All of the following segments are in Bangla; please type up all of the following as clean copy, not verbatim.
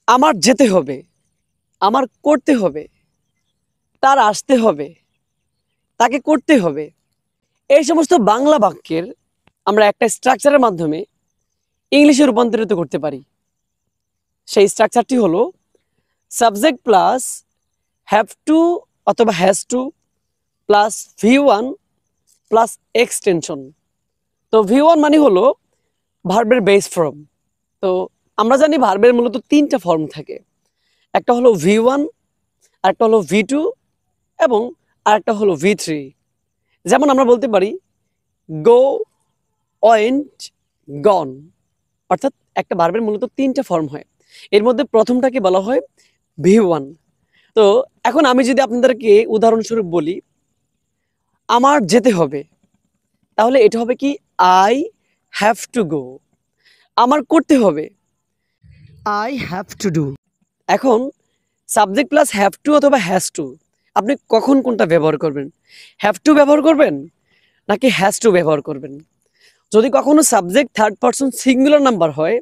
আমার যেতে হবে, আমার করতে হবে, তার আসতে হবে, তাকে করতে হবে। এই সমস্ত বাংলা বাক্যের আমরা একটা স্ট্রাকচারের মাধ্যমে ইংলিশে রূপান্তরিত করতে পারি। সেই স্ট্রাকচারটি হলো সাবজেক্ট প্লাস হ্যাভ টু অথবা has to plus V1 plus extension. তো V1 মানে হলো ভার্বের বেস ফর্ম। তো আমরা জানি ভার্বের মূলত তিনটা ফর্ম থাকে, একটা হলো V1, আরেকটা হলো V2 এবং আরেকটা হলো V3। যেমন আমরা বলতে পারি গো, ওয়েন্ট, গন। অর্থাৎ একটা ভার্বের মূলত তিনটা ফর্ম হয়, এর মধ্যে প্রথমটাকে বলা হয় V1। তো এখন আমি যদি আপনাদেরকে উদাহরণস্বরূপ বলি আমার যেতে হবে, তাহলে এটা হবে কি আই হ্যাভ টু গো। আমার করতে হবে আই হ্যাভ টু ডু। এখন সাবজেক্ট প্লাস হ্যাভ টু অথবা হ্যাজ টু, আপনি কখন কোনটা ব্যবহার করবেন? হ্যাভ টু ব্যবহার করবেন নাকি হ্যাজ টু ব্যবহার করবেন? যদি কখনো subject third person singular number হয়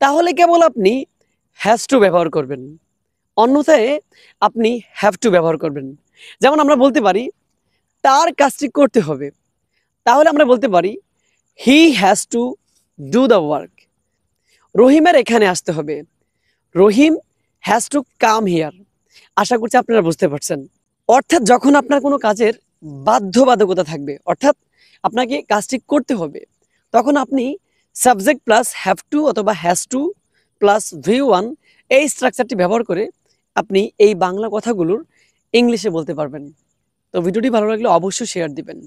তাহলে কেবল আপনি হ্যাজ টু ব্যবহার করবেন, অন্যথায় আপনি হ্যাভ টু ব্যবহার করবেন। যেমন আমরা বলতে পারি তার কাজটি করতে হবে, তাহলে আমরা বলতে পারি he has to do the work. রহিমের এখানে আসতে হবে, রহিম হ্যাজ টু কাম হিয়ার। আশা করছি আপনারা বুঝতে পারছেন। অর্থাৎ যখন আপনার কোনো কাজের বাধ্যবাধকতা থাকবে, অর্থাৎ আপনাকে কাজটি করতে হবে, তখন আপনি সাবজেক্ট প্লাস হ্যাভ টু অথবা হ্যাজ টু প্লাস V1 এই স্ট্রাকচারটি ব্যবহার করে আপনি এই বাংলা কথাগুলোর ইংলিশে বলতে পারবেন। তো ভিডিওটি ভালো লাগলে অবশ্যই শেয়ার দিবেন।